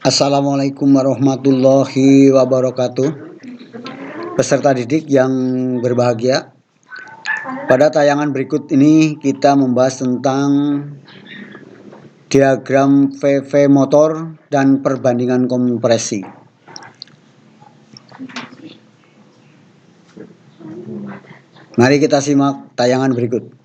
Assalamualaikum warahmatullahi wabarakatuh. Peserta didik yang berbahagia, pada tayangan berikut ini kita membahas tentang diagram VV motor dan perbandingan kompresi. Mari kita simak tayangan berikut.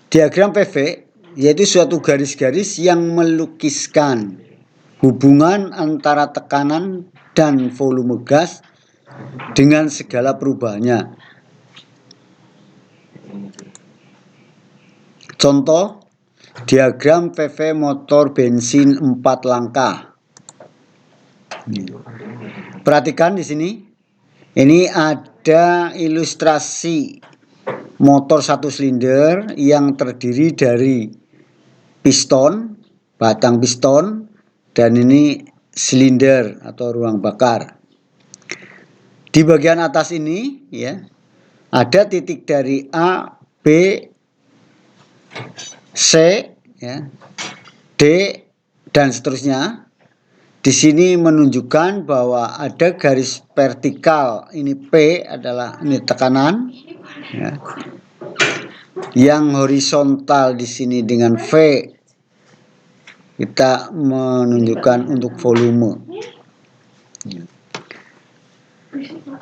Diagram PV yaitu suatu garis-garis yang melukiskan hubungan antara tekanan dan volume gas dengan segala perubahannya. Contoh, diagram PV motor bensin 4 langkah. Perhatikan di sini. Ini ada ilustrasi motor 1 silinder yang terdiri dari piston, batang piston, dan ini silinder atau ruang bakar. Di bagian atas ini ya, ada titik dari A, B, C, ya, D, dan seterusnya. Di sini menunjukkan bahwa ada garis vertikal, ini P adalah ini tekanan, ya. Yang horizontal di sini dengan V kita menunjukkan untuk volume.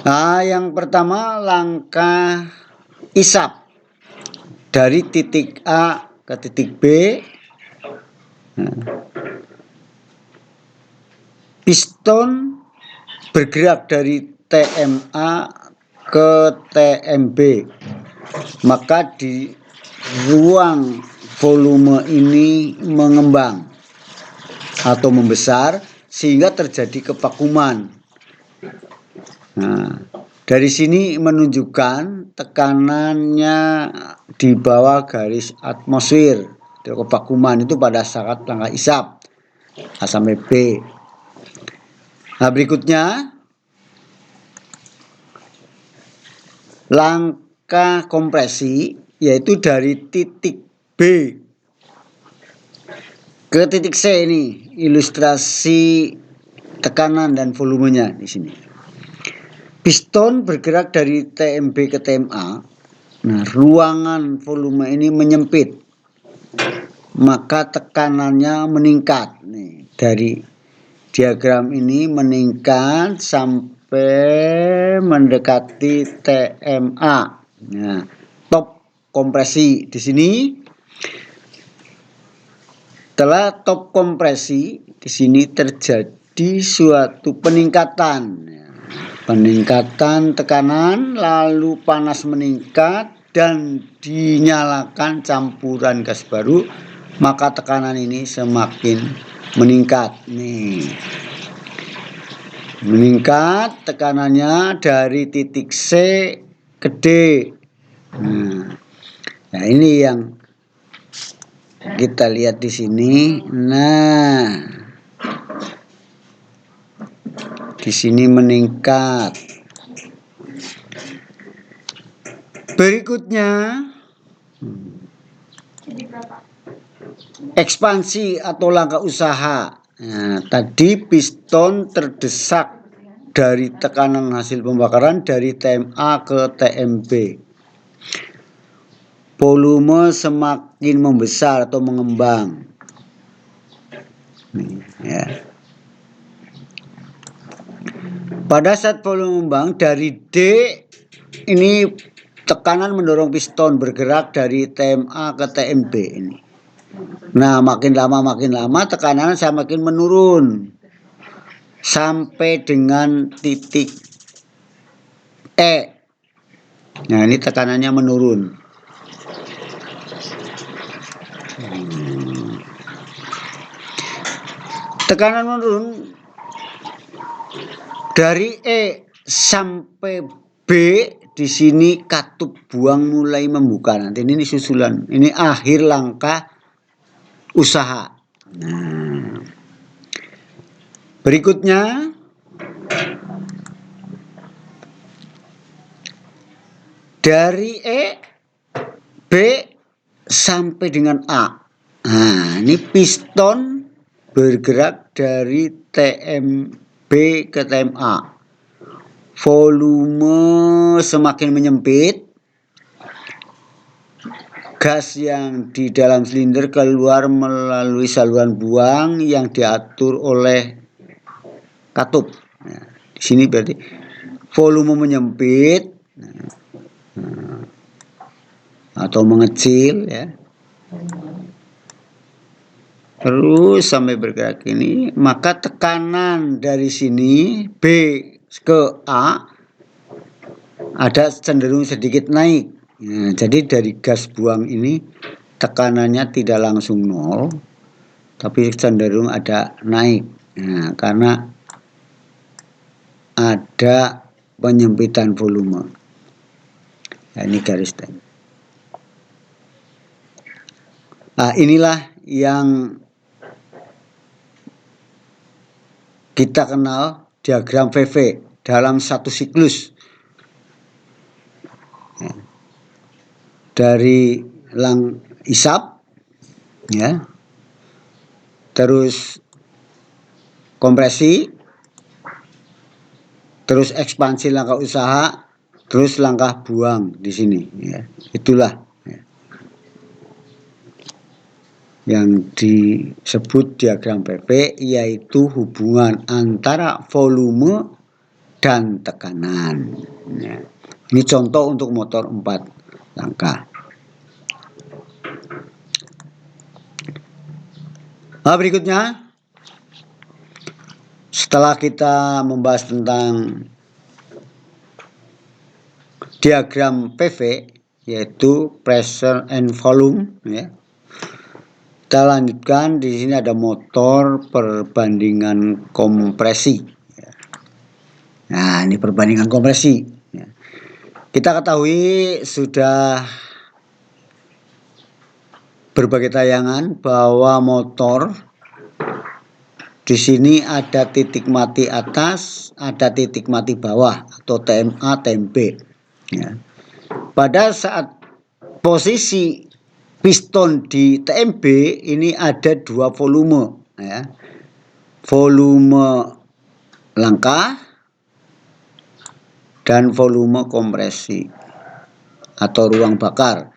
Nah, yang pertama langkah isap dari titik A ke titik B. Nah, piston bergerak dari TMA ke TMB, maka di ruang volume ini mengembang atau membesar sehingga terjadi kevakuman. Nah, dari sini menunjukkan tekanannya di bawah garis atmosfer. Kevakuman itu pada saat langkah isap A sampai B. Nah, berikutnya langkah kompresi yaitu dari titik B ke titik C. Ini ilustrasi tekanan dan volumenya di sini. Piston bergerak dari TMB ke TMA. Nah, ruangan volume ini menyempit, maka tekanannya meningkat. Nih, dari diagram ini meningkat sampai mendekati TMA. Nah, top kompresi di sini. Setelah top kompresi di sini terjadi suatu peningkatan. Peningkatan tekanan, lalu panas meningkat dan dinyalakan campuran gas baru, maka tekanan ini semakin meningkat. Nih, meningkat tekanannya dari titik C ke D. Nah, ini yang kita lihat di sini. Nah, di sini meningkat. Berikutnya ekspansi atau langkah usaha. Nah, tadi piston terdesak dari tekanan hasil pembakaran dari TMA ke TMB. Volume semakin membesar atau mengembang. Nih, ya. Pada saat volume mengembang dari D, ini tekanan mendorong piston bergerak dari TMA ke TMB ini. Nah, makin lama tekanan semakin menurun sampai dengan titik E. Nah, ini tekanannya menurun. Tekanan menurun dari E sampai B. Di sini katup buang mulai membuka. Nanti ini susulan. Ini akhir langkah usaha. Nah, Berikutnya dari E, B sampai dengan A. Nah, ini piston bergerak dari TMB ke TMA. Volume semakin menyempit, gas yang di dalam silinder keluar melalui saluran buang yang diatur oleh katup. Nah, di sini berarti volume menyempit atau mengecil, ya. Terus sampai bergerak ini, maka tekanan dari sini B ke A ada cenderung sedikit naik. Nah, jadi dari gas buang ini tekanannya tidak langsung nol, tapi cenderung ada naik. Nah, karena ada penyempitan volume. Nah, ini garis tengah. Nah, inilah yang kita kenal diagram VV dalam satu siklus. Dari isap, ya, terus kompresi, terus ekspansi langkah usaha, terus langkah buang di sini, ya. Itulah, ya, yang disebut diagram PP, yaitu hubungan antara volume dan tekanan, ya. Ini contoh untuk motor 4 langkah. Nah, berikutnya, setelah kita membahas tentang diagram PV, yaitu pressure and volume, ya, kita lanjutkan. Di sini ada motor perbandingan kompresi. Nah, ini perbandingan kompresi. Kita ketahui sudah berbagai tayangan bahwa motor di sini ada titik mati atas, ada titik mati bawah atau TMA, TMB. Ya. Pada saat posisi piston di TMB ini ada dua volume, ya. Volume langkah dan volume kompresi atau ruang bakar.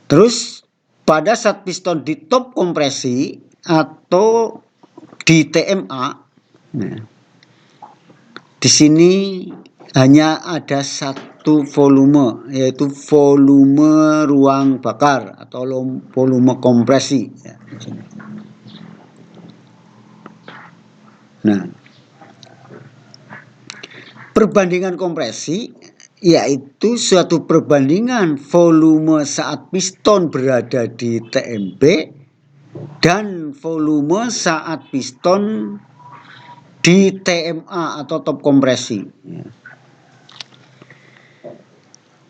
Terus pada saat piston di top kompresi atau di TMA, nah, di sini hanya ada satu volume, yaitu volume ruang bakar atau volume kompresi. Nah, perbandingan kompresi yaitu suatu perbandingan volume saat piston berada di TMB dan volume saat piston di TMA atau top kompresi.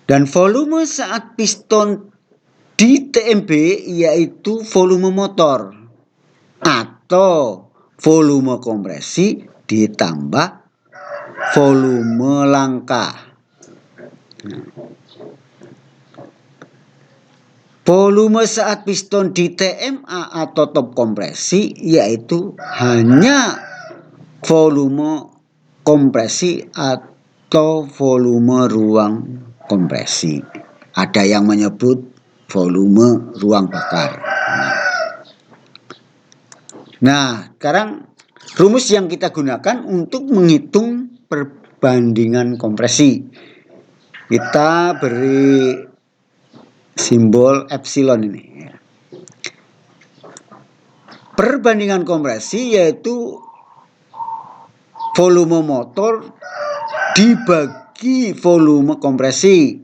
Dan volume saat piston di TMB yaitu volume motor atau volume kompresi ditambah volume langkah. Volume saat piston di TMA atau top kompresi yaitu hanya volume kompresi atau volume ruang kompresi. Ada yang menyebut volume ruang bakar. Nah, sekarang rumus yang kita gunakan untuk menghitung perbandingan kompresi. Kita beri simbol epsilon ini. Perbandingan kompresi yaitu volume motor dibagi volume kompresi.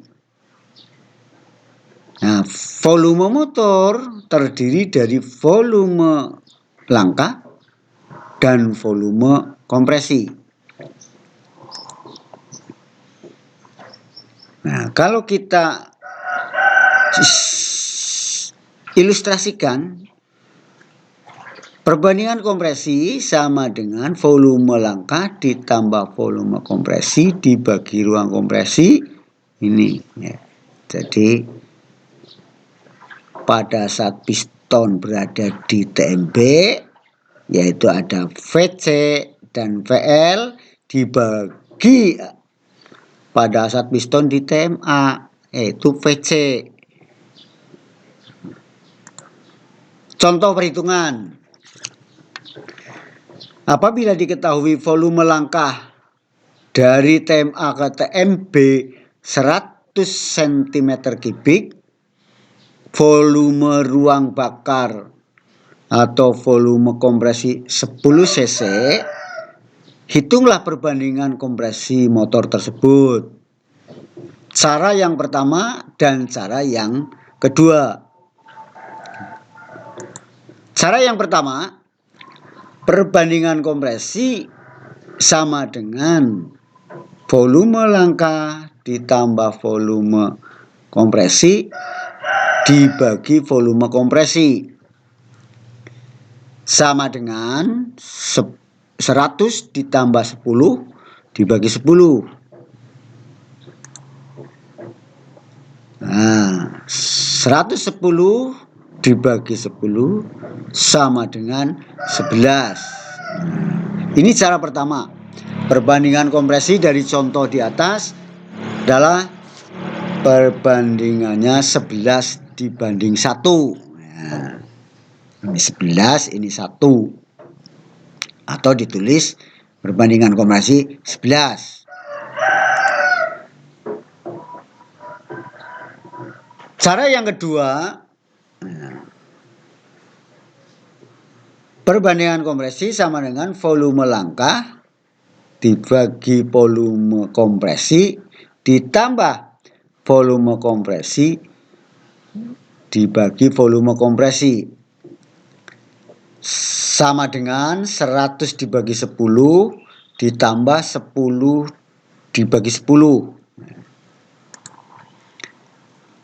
Nah, volume motor terdiri dari volume langkah dan volume kompresi. Nah, kalau kita ilustrasikan Perbandingan kompresi sama dengan volume langkah ditambah volume kompresi dibagi ruang kompresi ini. Ya. Jadi pada saat piston berada di TMB, yaitu ada VC dan VL, dibagi pada saat piston di TMA, yaitu VC. Contoh perhitungan. Apabila diketahui volume langkah dari TMA ke TMB 100 cm3, volume ruang bakar atau volume kompresi 10 cc, hitunglah perbandingan kompresi motor tersebut. Cara yang pertama dan cara yang kedua. Cara yang pertama, perbandingan kompresi sama dengan volume langkah ditambah volume kompresi dibagi volume kompresi. Sama dengan 100 ditambah 10 dibagi 10. Nah, 110 dibagi 10 sama dengan 11. Ini cara pertama. Perbandingan kompresi dari contoh di atas adalah perbandingannya 11 dibanding 1. Nah, ini 11, ini 1. Atau ditulis perbandingan kompresi 11. Cara yang kedua, perbandingan kompresi sama dengan volume langkah dibagi volume kompresi ditambah volume kompresi dibagi volume kompresi. Sama dengan 100 dibagi 10 ditambah 10 dibagi 10.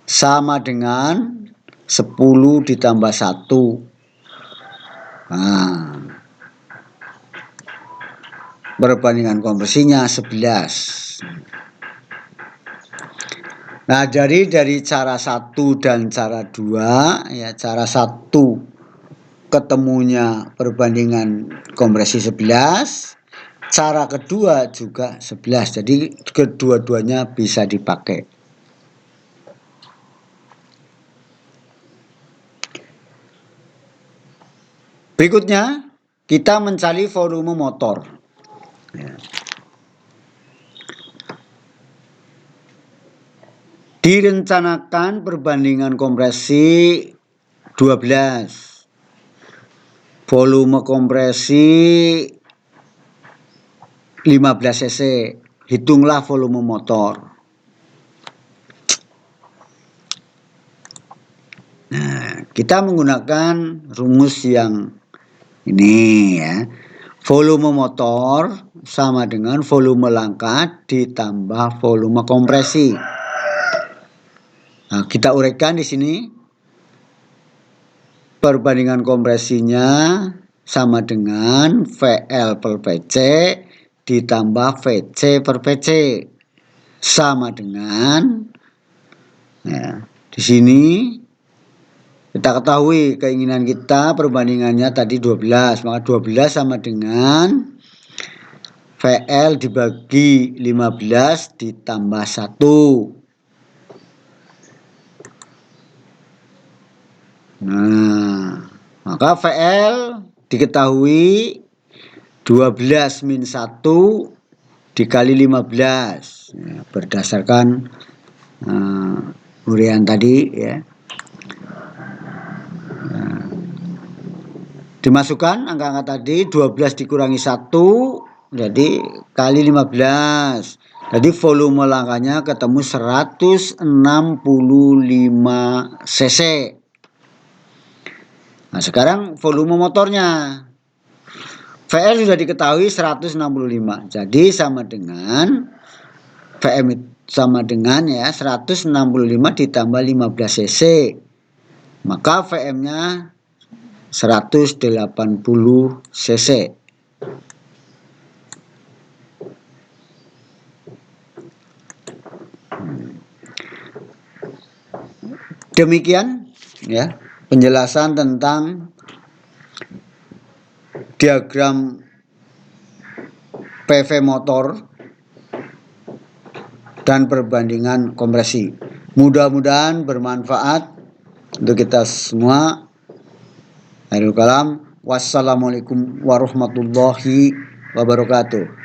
Sama dengan 10 ditambah 1. Nah, perbandingan kompresinya 11. Nah, dari cara 1 dan cara 2, ya, cara 1 ketemunya perbandingan kompresi 11, cara kedua juga 11. Jadi kedua-duanya bisa dipakai. Berikutnya, kita mencari volume motor. Ya. Direncanakan perbandingan kompresi 12. Volume kompresi 15 cc. Hitunglah volume motor. Nah, kita menggunakan rumus yang ini, ya. Volume motor sama dengan volume langkah ditambah volume kompresi. Nah, kita uraikan di sini. Perbandingan kompresinya sama dengan VL per PC ditambah VC per PC. Sama dengan, ya, di sini kita ketahui keinginan kita perbandingannya tadi 12. Maka 12 sama dengan VL dibagi 15 ditambah 1. Nah, maka VL diketahui 12 min 1 dikali 15. Ya, berdasarkan uraian tadi, ya. Dimasukkan angka-angka tadi, 12 dikurangi 1, jadi kali 15. Jadi volume langkahnya ketemu 165 cc. Nah, sekarang volume motornya. VL sudah diketahui 165. Jadi sama dengan VM sama dengan, ya, 165 ditambah 15 cc. Maka VM-nya 180 cc. Demikian ya penjelasan tentang diagram PV motor dan perbandingan kompresi. Mudah-mudahan bermanfaat untuk kita semua. Akhirul kalam. Wassalamualaikum warahmatullahi wabarakatuh.